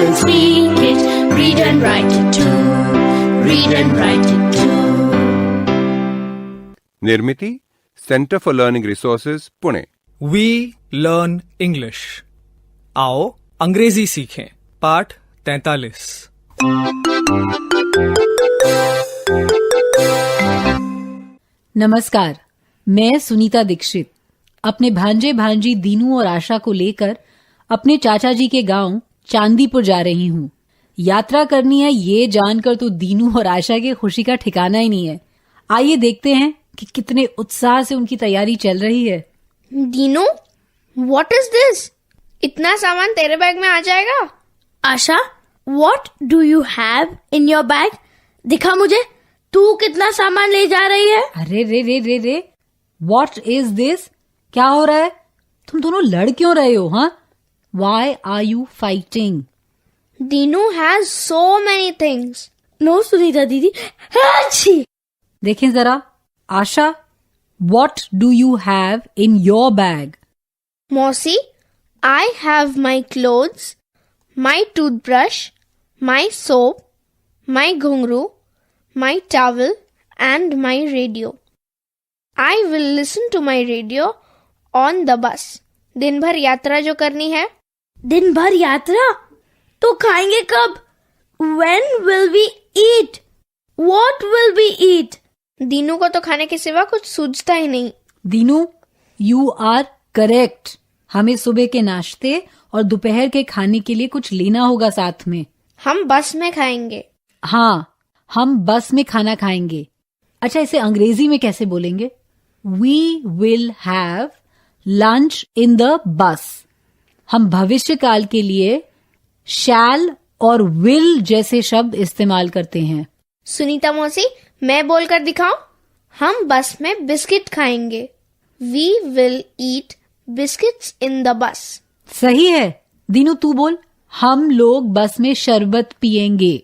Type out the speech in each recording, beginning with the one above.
and speak it, read and write it too, read and write it too. Nirmiti centre for learning resources Pune. We learn English. आओ अंग्रेजी सीखें। पाठ 43। नमस्कार, मैं सुनीता दीक्षित अपने भांजे भांजी दीनू और आशा को लेकर अपने चाचा जी के गांव चांदीपुर जा रही हूँ। यात्रा करनी है ये जानकर तो दीनू और आशा की खुशी का ठिकाना ही नहीं है। आइए देखते हैं कि कितने उत्साह से उनकी तैयारी चल रही है। Dinu, what is this? इतना सामान तेरे बैग में आ जाएगा? Asha, what do you have in your bag? दिखा मुझे, तू कितना सामान ले जा रही है? अरे रे रे रे रे, व्हाट इज दिस? क्या हो रहा है? तुम दोनों लड़ क्यों रहे हो? हाँ, why are you fighting? Dinu has so many things. No Sunita दीदी, अच्छी। देखें जरा, Asha, what do you have in your bag? मौसी, I have my clothes, my toothbrush, my soap, my ghungru, my towel and my radio. I will listen to my radio on the bus. दिन भर यात्रा जो करनी है। दिन भर यात्रा? तो खाएंगे कब? When will we eat? What will we eat? Dinu को तो खाने के सिवा कुछ सूझता ही नहीं। Dinu, you are correct. हमें सुबह के नाश्ते और दोपहर के खाने के लिए कुछ लेना होगा साथ में। हम बस में खाएंगे। हाँ, हम बस में खाना खाएंगे। अच्छा, इसे अंग्रेजी में कैसे बोलेंगे? We will have lunch in the bus। हम भविष्य काल के लिए shall और will जैसे शब्द इस्तेमाल करते हैं। सुनीता मौसी, मैं बोलकर दिखाऊं? हम बस में बिस्किट खाएंगे। We will eat biscuits in the bus। सही है। दीनू, तू बोल। हम लोग बस में शरबत पिएंगे।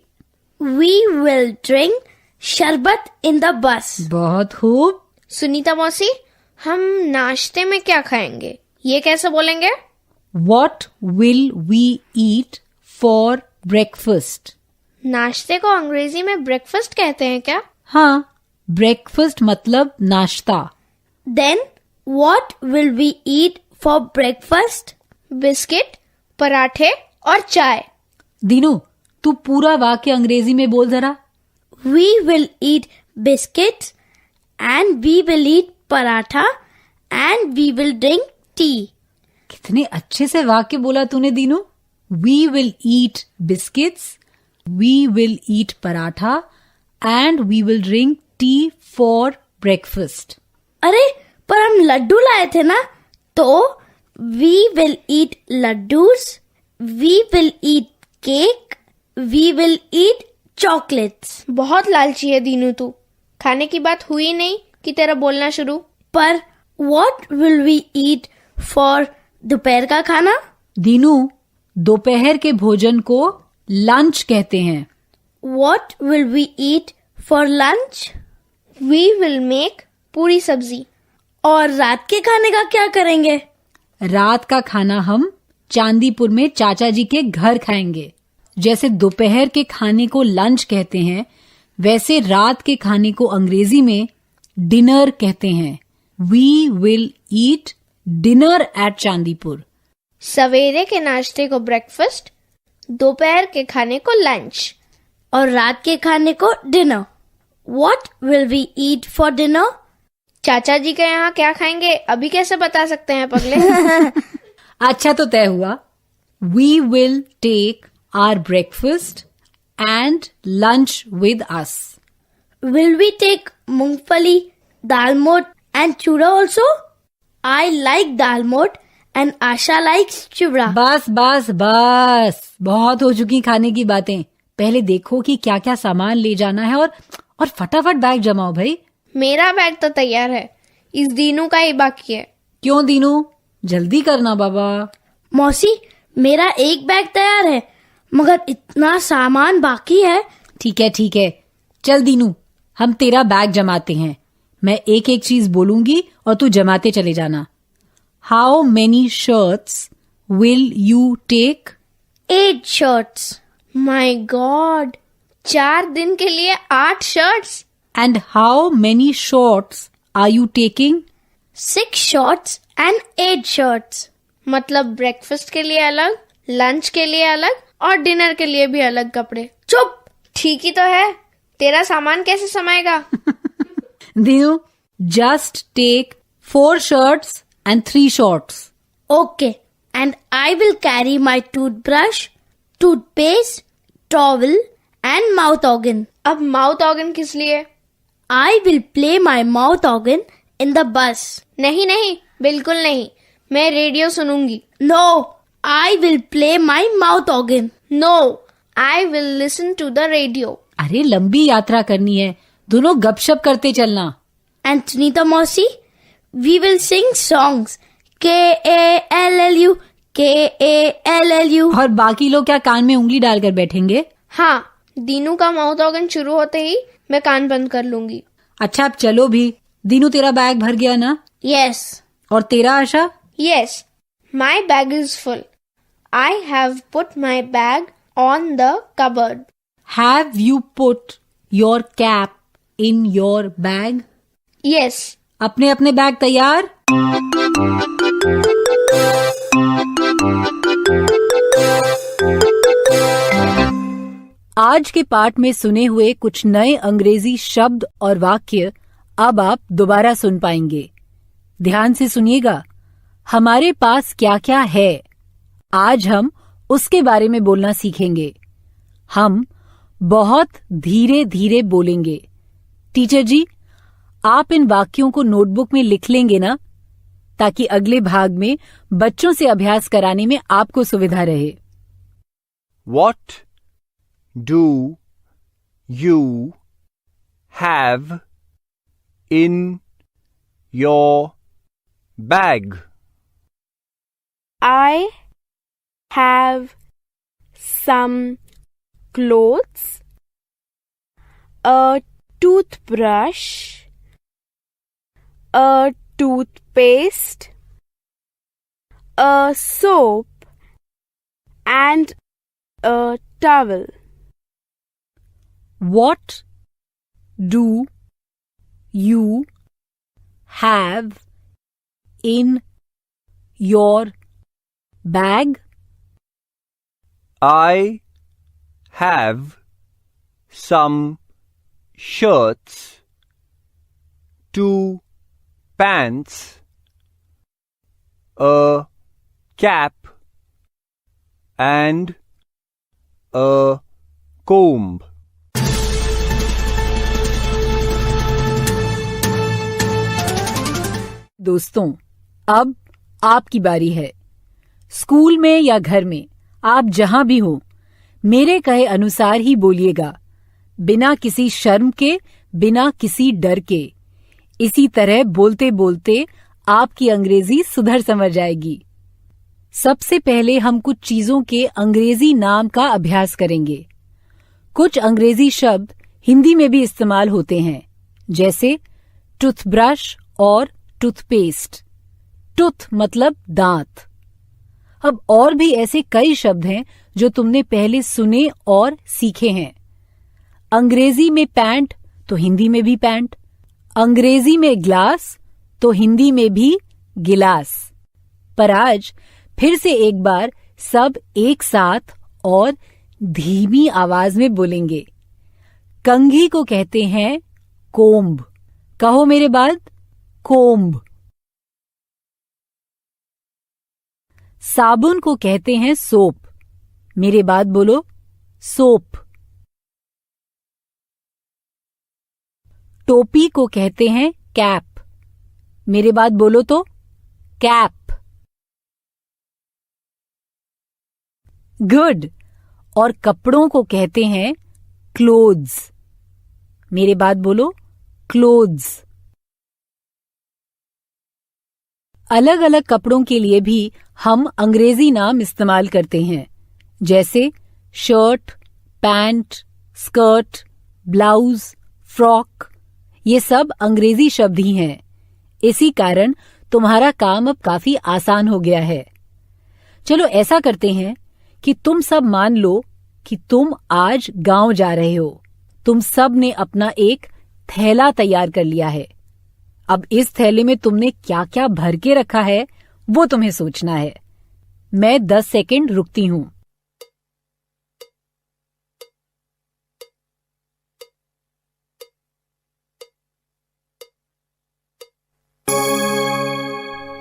We will drink शरबत in the bus। बहुत खूब। सुनीता मौसी, हम नाश्ते में क्या खाएंगे? ये कैसे बोलेंगे? What will we eat for breakfast? नाश्ते को अंग्रेजी में ब्रेकफास्ट कहते हैं क्या? हाँ, ब्रेकफास्ट मतलब नाश्ता। Then what will we eat for breakfast? Biscuit, पराठे और चाय। दीनू, तू पूरा वाक्य अंग्रेजी में बोल जरा। We will eat biscuits and we will eat paratha and we will drink tea। कितने अच्छे से वाक्य बोला तूने Dinu. We will eat biscuits, we will eat paratha and we will drink tea for breakfast। अरे, पर हम लड्डू लाए थे ना, तो we will eat laddus, we will eat cake, we will eat chocolates। बहुत लालची है दीनू तू। खाने की बात हुई नहीं कि तेरा बोलना शुरू। पर what will we eat for दोपहर का खाना? दीनू, दोपहर के भोजन को लंच कहते हैं। What will we eat for lunch? We will make पूरी सब्जी। और रात के खाने का क्या करेंगे? रात का खाना हम चांदीपुर में चाचा जी के घर खाएंगे। जैसे दोपहर के खाने को लंच कहते हैं, वैसे रात के खाने को अंग्रेजी में डिनर कहते हैं। We will eat dinner at Chandipur. सवेरे के नाश्ते को ब्रेकफास्ट, दोपहर के खाने को लंच और रात के खाने को dinner. What will we eat for dinner? चाचा जी के यहाँ क्या खाएंगे अभी कैसे बता सकते हैं पगले? अच्छा, तो तय हुआ। We will take our breakfast and lunch with us। Will we take मूंगफली, दालमोट and चूड़ा also? I like dalmoth and Asha likes चूड़ा। बस बस बस, बहुत हो चुकी खाने की बातें। पहले देखो कि क्या क्या सामान ले जाना है और फटाफट बैग जमाओ भाई। मेरा बैग तो तैयार है, इस दीनू का ही बाकी है। क्यों दीनू, जल्दी करना बाबा। मौसी, मेरा एक बैग तैयार है मगर इतना सामान बाकी है। ठीक है, चल दीनू, हम तेरा बैग जमाते हैं। मैं एक एक चीज बोलूंगी और तू जमाते चले जाना। How many shirts will you take? 8 shirts. My God! 4 दिन के लिए 8 shirts. And how many shorts are you taking? 6 shorts and 8 shirts. मतलब ब्रेकफास्ट के लिए अलग, लंच के लिए अलग और डिनर के लिए भी अलग कपड़े. चुप. ठीक ही तो है. तेरा सामान कैसे समाएगा? Dinu, just take 4 shirts and 3 shorts. Okay. And I will carry my toothbrush, toothpaste, towel and mouth organ. अब mouth organ किस लिए? I will play my mouth organ in the bus. नहीं नहीं, बिल्कुल नहीं. मैं radio सुनूंगी. No, I will play my mouth organ. No, I will listen to the radio. अरे लंबी यात्रा करनी है, दोनों गपशप करते चलना. And Sunita Mausi, we will sing songs. K-A-L-L-U, K-A-L-L-U. और बाकी लोग क्या कान में उंगली डालकर बैठेंगे? हाँ, दीनू का माउथ ऑर्गन शुरू होते ही मैं कान बंद कर लूंगी. अच्छा अब चलो भी. दीनू तेरा बैग भर गया ना? Yes. और तेरा आशा? Yes, my bag is full. I have put my bag on the cupboard. Have you put your cap in your bag? Yes. अपने अपने बैग तैयार? आज के पाठ में सुने हुए कुछ नए अंग्रेजी शब्द और वाक्य अब आप दोबारा सुन पाएंगे. ध्यान से सुनिएगा. हमारे पास क्या क्या है, आज हम उसके बारे में बोलना सीखेंगे. हम बहुत धीरे धीरे बोलेंगे. टीचर जी, आप इन वाक्यों को नोटबुक में लिख लेंगे ना, ताकि अगले भाग में बच्चों से अभ्यास कराने में आपको सुविधा रहे. What do you have in your bag? I have some clothes, a toothbrush, a toothpaste, a soap, and a towel. What do you have in your bag? I have some shirts, 2 pants, a cap, and a comb. दोस्तों, अब आपकी बारी है. School में या घर में, आप जहां भी हो, मेरे कहे अनुसार ही बोलिएगा, बिना किसी शर्म के, बिना किसी डर के. इसी तरह बोलते बोलते आपकी अंग्रेजी सुधर समझ जाएगी. सबसे पहले हम कुछ चीजों के अंग्रेजी नाम का अभ्यास करेंगे. कुछ अंग्रेजी शब्द हिंदी में भी इस्तेमाल होते हैं, जैसे टूथब्रश और टूथपेस्ट. टूथ मतलब दांत. अब और भी ऐसे कई शब्द हैं जो तुमने पहले सुने और सीखे हैं. अंग्रेजी में पैंट तो हिंदी में भी पैंट, अंग्रेजी में ग्लास तो हिंदी में भी गिलास. पर आज फिर से एक बार सब एक साथ और धीमी आवाज में बोलेंगे. कंघी को कहते हैं कोम्ब. कहो मेरे बाद, कोम्ब. साबुन को कहते हैं सोप. मेरे बाद बोलो, सोप. टोपी को कहते हैं कैप. मेरे बाद बोलो तो, कैप. गुड. और कपड़ों को कहते हैं क्लोथ्स. मेरे बाद बोलो, क्लोथ्स. अलग अलग कपड़ों के लिए भी हम अंग्रेजी नाम इस्तेमाल करते हैं, जैसे shirt, pant, skirt, blouse, frock. ये सब अंग्रेजी शब्द ही हैं. इसी कारण तुम्हारा काम अब काफी आसान हो गया है. चलो ऐसा करते हैं कि तुम सब मान लो कि तुम आज गांव जा रहे हो। तुम सब ने अपना एक थैला तैयार कर लिया है। अब इस थैले में तुमने क्या क्या भर के रखा है वो तुम्हें सोचना है। मैं 10 सेकंड रुकती हूं।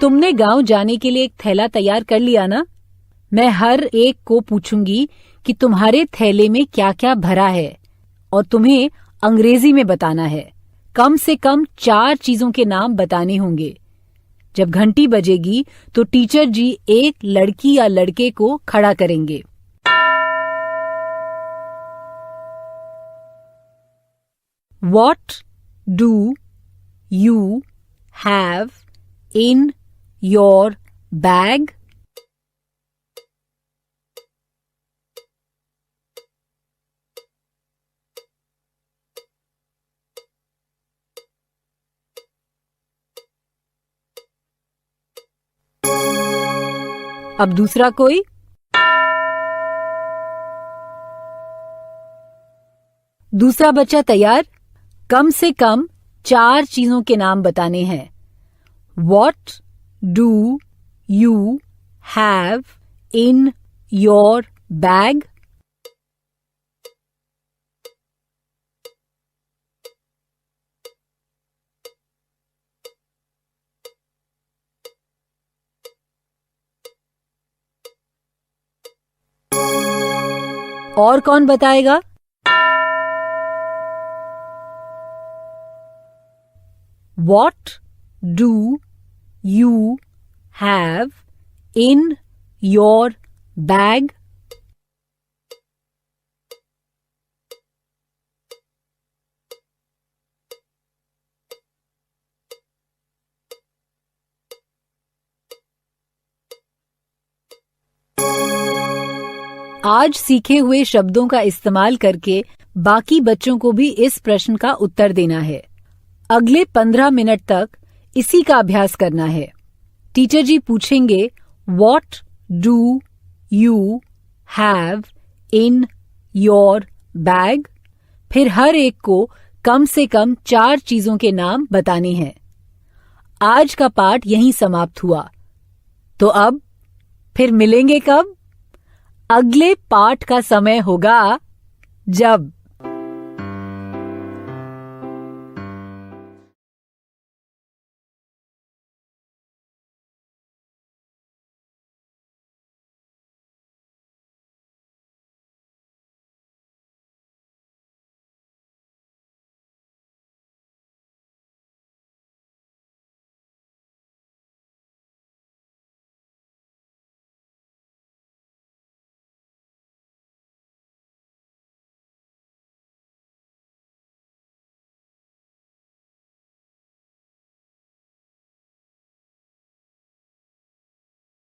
तुमने गांव जाने के लिए एक थैला तैयार कर लिया ना? मैं हर एक को पूछूंगी कि तुम्हारे थैले में क्या क्या भरा है और तुम्हें अंग्रेजी में बताना है। कम से कम 4 चीजों के नाम बताने होंगे। जब घंटी बजेगी तो टीचर जी एक लड़की या लड़के को खड़ा करेंगे। What do you have in your bag? अब दूसरा कोई? दूसरा बच्चा तैयार? कम से कम 4 चीजों के नाम बताने हैं। What do you have in your bag? और कौन बताएगा? What do you have in your bag? आज सीखे हुए शब्दों का इस्तेमाल करके बाकी बच्चों को भी इस प्रश्न का उत्तर देना है। अगले 15 मिनट तक इसी का अभ्यास करना है। टीचर जी पूछेंगे What do you have in your bag? फिर हर एक को कम से कम 4 चीजों के नाम बताने हैं। आज का पाठ यहीं समाप्त हुआ। तो अब फिर मिलेंगे कब? अगले पाठ का समय होगा जब